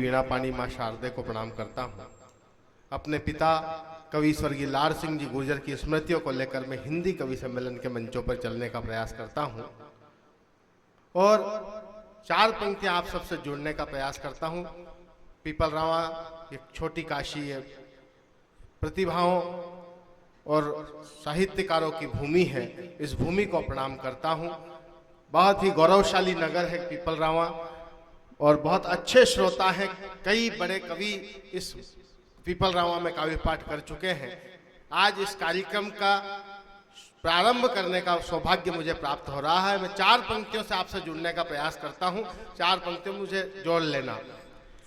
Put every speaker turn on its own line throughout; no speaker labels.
वीणा पानी माँ शारदे को प्रणाम करता हूँ। अपने पिता कवि स्वर्गीय लाड़ सिंह जी गुर्जर की स्मृतियों को लेकर मैं हिंदी कवि सम्मेलन के मंचों पर चलने का प्रयास करता हूँ और 4 पंक्तियाँ आप सबसे जुड़ने का प्रयास करता हूँ। पीपलरावा एक छोटी काशी है, प्रतिभाओं और साहित्यकारों की भूमि है। इस भूमि को प्रणाम करता हूँ। बहुत ही गौरवशाली नगर है पीपलरावा और बहुत अच्छे श्रोता हैं। कई बड़े कवि इस पीपलरावा में काव्य पाठ कर चुके हैं। आज इस कार्यक्रम का प्रारंभ करने का सौभाग्य मुझे प्राप्त हो रहा है। मैं 4 पंक्तियों से आपसे जुड़ने का प्रयास करता हूँ। 4 पंक्तियों मुझे जोड़ लेना।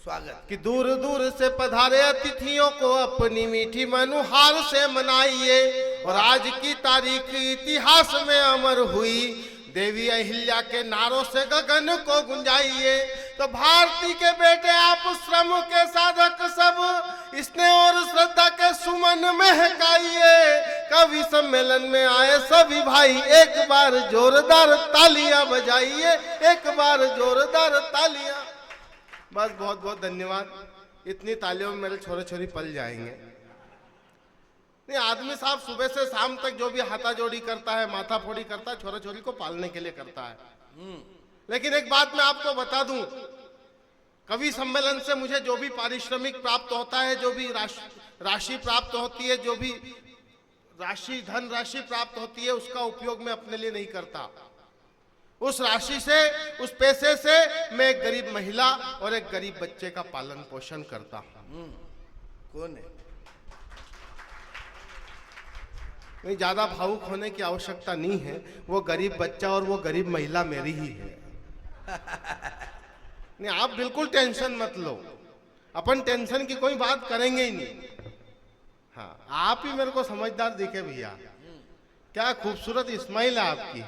स्वागत
कि दूर दूर से पधारे अतिथियों को अपनी मीठी मनुहार से मनाइए और आज की तारीख इतिहास में अमर हुई देवी अहिल्या के नारों से गगन को गुंजाइए। तो भारती के बेटे आप श्रम के साधक सब स्नेह और श्रद्धा के सुमन महकाइए। कवि सम्मेलन में आए सभी भाई एक बार जोरदार तालियां बजाइए, एक बार जोरदार तालियां। बस बहुत बहुत धन्यवाद। इतनी तालियों में मेरे छोरे छोरी पल जाएंगे। नहीं, आदमी साहब सुबह से शाम तक जो भी हाथा जोड़ी करता है, माथा फोड़ी करता है, छोरे छोरी को पालने के लिए करता है। लेकिन एक बात मैं आपको बता दूं, कवि सम्मेलन से मुझे जो भी पारिश्रमिक प्राप्त होता है, जो भी राशि प्राप्त होती है, जो भी धन राशि प्राप्त होती है, उसका उपयोग मैं अपने लिए नहीं करता। उस राशि से, उस पैसे से मैं एक गरीब महिला और एक गरीब बच्चे का पालन पोषण करता हूं।
कौन है?
नहीं, ज्यादा भावुक होने की आवश्यकता नहीं है। वो गरीब बच्चा और वो गरीब महिला मेरी ही है। नहीं, आप बिल्कुल टेंशन मत लो। अपन टेंशन की कोई बात करेंगे ही नहीं। हाँ, आप ही मेरे को समझदार दिखे भैया। क्या खूबसूरत स्माइल है आपकी।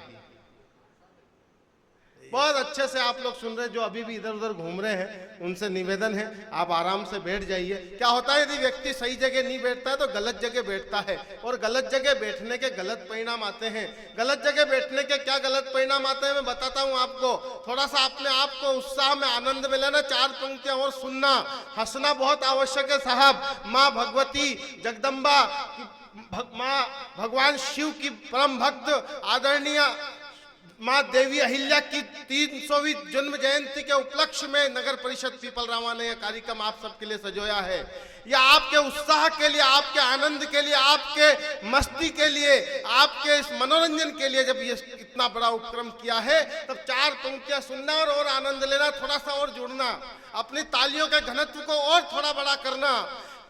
बहुत अच्छे से आप लोग सुन रहे हैं। जो अभी भी इधर उधर घूम रहे हैं उनसे निवेदन है आप आराम से बैठ जाइए। क्या होता है, यदि व्यक्ति सही जगह नहीं बैठता है तो गलत जगह बैठता है और गलत जगह बैठने के गलत परिणाम आते हैं। गलत जगह बैठने के क्या गलत परिणाम आते हैं मैं बताता हूं आपको। थोड़ा सा अपने आप को उत्साह में, आनंद में लेना। 4 पंक्तियां और सुनना। हंसना बहुत आवश्यक है साहब। माँ भगवती जगदम्बा, माँ भगवान शिव की परम भक्त आदरणीय माँ देवी अहिल्या की 300वीं जन्म जयंती के उपलक्ष्य में नगर परिषद पीपलरावा ने यह कार्यक्रम आप सबके लिए सजोया है। यह आपके उत्साह के लिए, आपके आनंद के लिए, आपके मस्ती के लिए, आपके इस मनोरंजन के लिए जब ये इतना बड़ा उपक्रम किया है, तब 4 पंक्तियां सुनना और आनंद लेना, थोड़ा सा और जुड़ना, अपनी तालियों के घनत्व को और थोड़ा बड़ा करना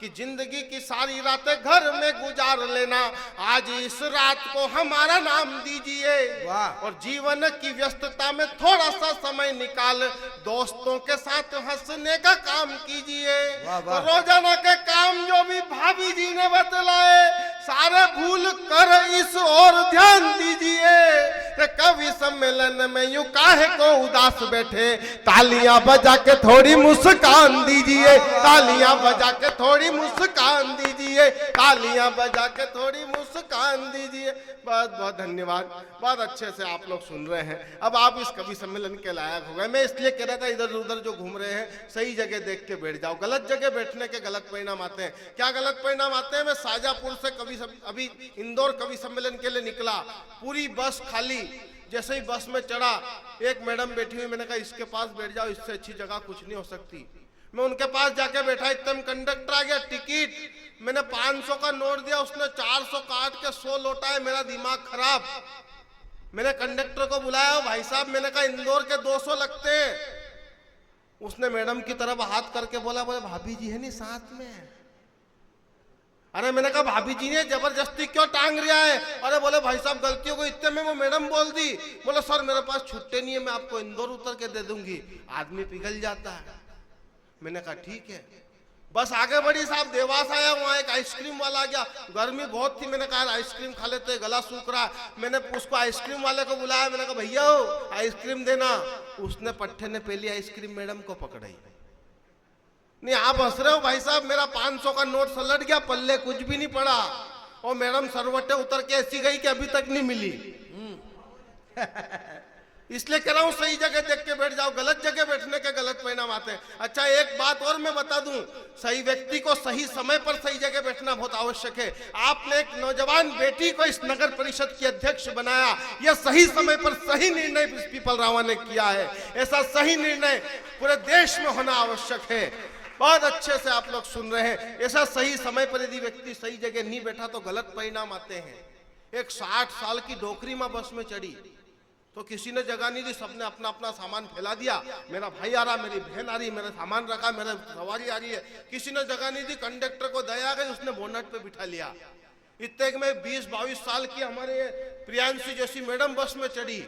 कि जिंदगी की सारी रातें घर में गुजार लेना। आज इस रात को हमारा नाम दीजिए और जीवन की व्यस्तता में थोड़ा सा समय निकाल दोस्तों के साथ हंसने का काम कीजिए। तो रोजाना के काम जो भी भाभी जी ने बतलाए सारे भूल कर इस ओर ध्यान दीजिए। कवि सम्मेलन में यूं काहे को उदास बैठे, तालियां बजा के थोड़ी मुस्कान दीजिए, तालियां बजा के थोड़ी मुस्कान दीजिए, तालियां बजा के थोड़ी मुस्कान दीजिए। बहुत बहुत धन्यवाद। बहुत अच्छे से आप लोग सुन रहे हैं। अब आप इस कवि सम्मेलन के लायक हो गए। मैं इसलिए कह रहा था इधर उधर जो घूम रहे हैं सही जगह देख के बैठ जाओ। गलत जगह बैठने के गलत परिणाम आते हैं। क्या गलत परिणाम आते हैं? मैं शाजापुर से अभी इंदौर कवि सम्मेलन के लिए निकला, पूरी बस खाली। जैसे ही बस में चढ़ा, एक मैडम बैठी हुई, मैंने कहा इसके पास बैठ जाओ, इससे अच्छी जगह कुछ नहीं हो सकती। मैं उनके पास जाके बैठा, एकदम कंडक्टर आ गया, टिकट। मैंने 500 का नोट दिया, उसने 400 काट के 100 लौटाए। मेरा दिमाग खराब। मैंने कंडक्टर को बुलाया, भाई साहब मैंने कहा इंदौर के 200 लगते हैं। उसने मैडम की तरफ हाथ करके बोला, बोले भाभी जी है नहीं साथ में। अरे मैंने कहा भाभी जी ने जबरदस्ती क्यों टांग रिया है? अरे बोले भाई साहब गलती हो गई, इतने में वो मैडम बोल दी। बोले सर मेरे पास छुट्टे नहीं है, मैं आपको इंदौर उतर के दे दूंगी। आदमी पिघल जाता है। मैंने कहा ठीक है। बस आगे बढ़ी साहब, देवास आया, वहां एक आइसक्रीम वाला आ गया। गर्मी बहुत थी, मैंने कहा आइसक्रीम खा लेते, गला सूख रहा। मैंने उसको आइसक्रीम वाले को बुलाया, मैंने कहा भैया आइसक्रीम देना। उसने पट्टे ने पहली आइसक्रीम मैडम को पकड़ाई। नहीं, आप हंस रहे हो भाई साहब, मेरा 500 का नोट सलट गया, पल्ले कुछ भी नहीं पड़ा। और मैडम सरवटे उतर के ऐसी गई कि अभी तक नहीं मिली। इसलिए कह रहा हूं सही जगह देख के बैठ जाओ, गलत जगह बैठने के गलत परिणाम आते हैं। अच्छा एक बात और मैं बता दूं, सही व्यक्ति को सही समय पर सही जगह बैठना बहुत आवश्यक है। आपने एक नौजवान बेटी को इस नगर परिषद की अध्यक्ष बनाया, यह सही समय पर सही निर्णय पीपल रावत ने किया है। ऐसा सही निर्णय पूरे देश में होना आवश्यक है। बहुत अच्छे से आप लोग सुन रहे हैं। ऐसा सही समय पर यदि व्यक्ति सही जगह नहीं बैठा तो गलत परिणाम आते हैं। एक 60 साल की डोकरी माँ बस में चढ़ी तो किसी ने जगह नहीं दी, सबने अपना अपना सामान फैला दिया। मेरा भाई आ रहा, मेरी बहन आ रही, मेरा सामान रखा, मेरा सवारी आ रही है। किसी ने जगह नहीं दी, कंडक्टर को दया आ गई, उसने बोनट पे बिठा लिया। इतने में 20-22 साल की हमारे प्रियांशी जैसी मैडम बस में चढ़ी।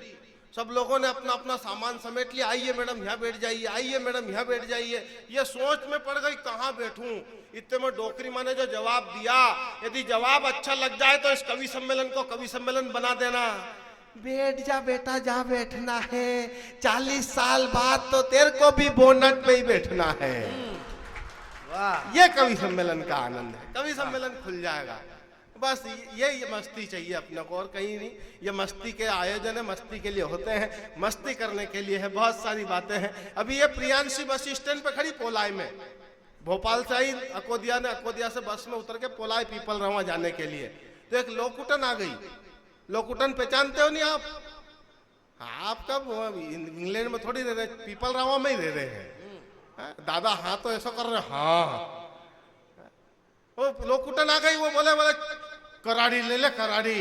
सब लोगों ने अपना अपना सामान समेट लिया। आइए मैडम यहाँ बैठ जाइए, आइए मैडम यहाँ बैठ जाइए। ये सोच में पड़ गई कहाँ बैठूं। इतने में डोकरी माँ ने जो जवाब दिया, यदि जवाब अच्छा लग जाए तो इस कवि सम्मेलन को कवि सम्मेलन बना देना। बैठ जा बेटा, जा बैठना है, 40 साल बाद तो तेरे को भी बोनट पे ही बैठना है।
वाह,
ये कवि सम्मेलन का आनंद है। कवि सम्मेलन खुल जाएगा। बस ये मस्ती चाहिए अपने को और कहीं नहीं। ये मस्ती के आयोजन है, मस्ती के लिए होते हैं, मस्ती करने के लिए है। बहुत सारी बातें हैं। अभी ये प्रियांशी बस स्टैंड पे खड़ी पोलाई में, भोपाल से आई अकोदिया ने, अकोदिया से बस में उतर के पोलाई पीपल रावत जाने के लिए। तो एक लोकुटन आ गई। लोकुटन पहचानते हो नहीं आप? आप कब इंग्लैंड में थोड़ी रह रहे, पीपल रावत में ही रह रहे हैं। दादा हाँ तो ऐसा कर रहे, हाँ। वो लोकुटन आ गई, वो बोले करारी ले ले करारी।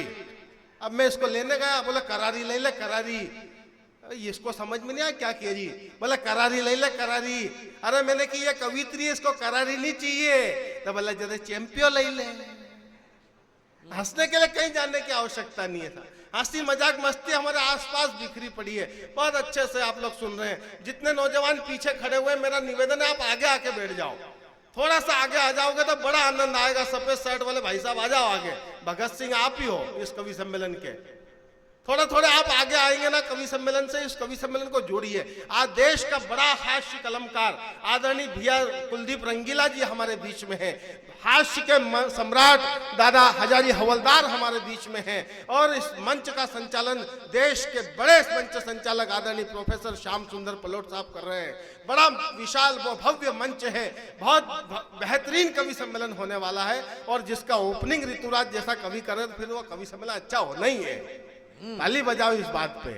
अब मैं इसको लेने गया, बोले करारी ले ले करारी। इसको समझ में नहीं आया क्या किया जी, बोला करारी ले ले करारी। अरे मैंने कि ये कवित्री है, इसको करारी नहीं चाहिए। तो बोला जरा चैंपियन ले ले। हंसने के लिए कहीं जाने की आवश्यकता नहीं है। हंसी मजाक मस्ती हमारे आसपास बिखरी पड़ी है। बहुत अच्छे से आप लोग सुन रहे हैं। जितने नौजवान पीछे खड़े हुए, मेरा निवेदन है आप आगे आके बैठ जाओ। थोड़ा सा आगे आ जाओगे तो बड़ा आनंद आएगा। सफेद शर्ट वाले भाई साहब आ जाओ आगे। भगत सिंह आप ही हो इस कवि सम्मेलन के। थोड़ा थोड़ा आप आगे आएंगे ना कवि सम्मेलन से, इस कवि सम्मेलन को जोड़िए। आज देश का बड़ा हास्य कलमकार आदरणीय भैया कुलदीप रंगीला जी हमारे बीच में है। हास्य के सम्राट दादा हजारी हवलदार हमारे बीच में हैं। और इस मंच का संचालन देश के बड़े मंच संचालक आदरणीय प्रोफेसर श्याम सुंदर पलोट साहब कर रहे हैं। बड़ा विशाल व भव्य मंच है। बहुत बेहतरीन कवि सम्मेलन होने वाला है। और जिसका ओपनिंग ऋतुराज जैसा कवि करे तो फिर वो कवि सम्मेलन अच्छा होना ही है। ताली बजाओ इस बात पे।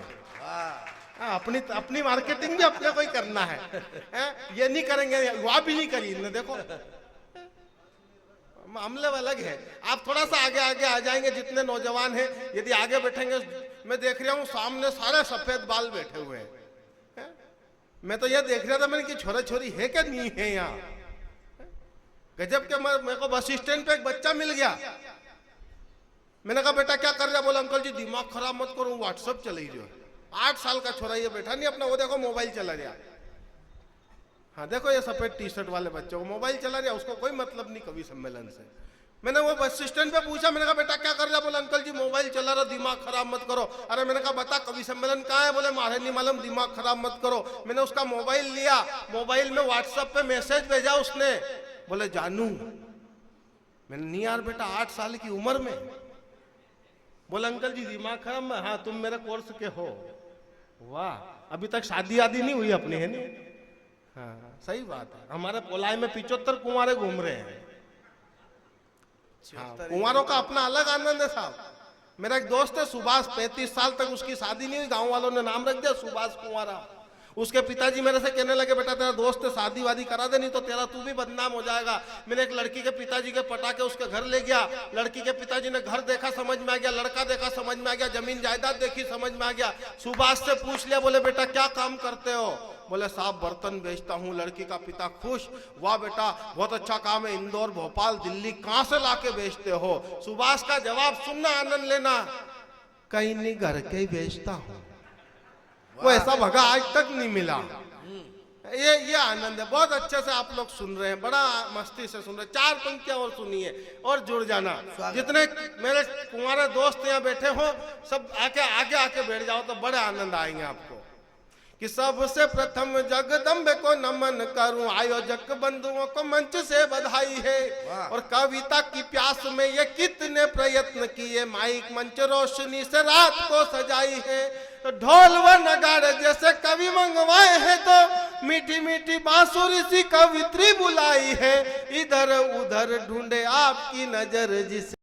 अपनी अपनी मार्केटिंग भी अपने को ही करना है। ये नहीं करेंगे, वह भी नहीं करी इन्हें। देखो मामले अलग है। आप थोड़ा सा आगे आगे आ जाएंगे। जितने नौजवान हैं यदि आगे बैठेंगे, मैं देख रहा हूँ सामने सारे सफेद बाल बैठे हुए हैं। मैं तो ये देख रहा था मैंने कि छोरा छोरी है क्या नहीं है यहाँ। गजब के। मेरे को बस स्टैंड पे एक बच्चा मिल गया। मैंने कहा बेटा क्या कर रहा? बोला अंकल जी दिमाग खराब मत करो, व्हाट्सएप चल रही हो। 8 साल का छोरा ये बैठा नहीं अपना, वो देखो मोबाइल चला रहा। हाँ देखो ये सफेद टी शर्ट वाले बच्चों को मोबाइल चला रहा, उसको कोई मतलब नहीं कवि सम्मेलन से। मैंने वो बस स्टैंड पे पूछा, मैंने कहा बेटा क्या कर रहा? बोला अंकल जी मोबाइल चला रहा, दिमाग खराब मत करो। अरे मैंने कहा बता कवि सम्मेलन कहाँ है? बोले मारे नहीं मालूम, दिमाग खराब मत करो। मैंने उसका मोबाइल लिया, मोबाइल में व्हाट्सएप पे मैसेज भेजा उसने। बोले जानू। मैंने नहीं यार बेटा 8 साल की उम्र में। बोले अंकल जी दिमाग खराब में? हाँ तुम मेरे कोर्स के हो। वाह, अभी तक शादी आदि नहीं हुई अपनी, है नहीं? हाँ सही बात है। हमारे पोलाई में 75 कुंवारे घूम रहे हैं। हाँ, कुंवारों का अपना अलग आनंद है साहब। मेरा एक दोस्त है सुभाष, 35 साल तक उसकी शादी नहीं हुई। गांव वालों ने नाम रख दिया सुभाष कुंवारा। उसके पिताजी मेरे से कहने लगे बेटा तेरा दोस्त है, शादी वादी करा दे, नहीं तो तेरा तू भी बदनाम हो जाएगा। मैंने एक लड़की के पिताजी के पटा के उसके घर ले गया। लड़की के पिताजी ने घर देखा, समझ में आ गया। लड़का देखा, समझ में आ गया। जमीन जायदाद देखी, समझ में आ गया। सुभाष से पूछ लिया, बोले बेटा क्या काम करते हो? बोले साहब बर्तन बेचता हूँ। लड़की का पिता खुश, वाह बेटा बहुत अच्छा काम है। इंदौर, भोपाल, दिल्ली कहाँ से लाके बेचते हो? सुभाष का जवाब सुनना, आनंद लेना। कहीं नहीं, घर के ही बेचता हूँ। वो ऐसा भगा आज तक नहीं मिला। ये आनंद है। बहुत अच्छे से आप लोग सुन रहे हैं, बड़ा मस्ती से सुन रहे हैं। 4 पंक्तियां और सुनिए और जुड़ जाना। जितने मेरे कुंवारे दोस्त यहाँ बैठे हो सब आके आगे आके बैठ जाओ तो बड़े आनंद आएंगे आपको। कि सबसे प्रथम जगदम्बे को नमन करूं, आयोजक बंधुओं को मंच से बधाई है।
वाह।
और कविता की प्यास में ये कितने प्रयत्न किए, माइक मंच रोशनी से रात को सजाई है। तो ढोल व नगाड़े जैसे कवि मंगवाए हैं, तो मीठी मीठी बांसुरी सी कवित्री बुलाई है। इधर उधर ढूंढे आपकी नजर जिसे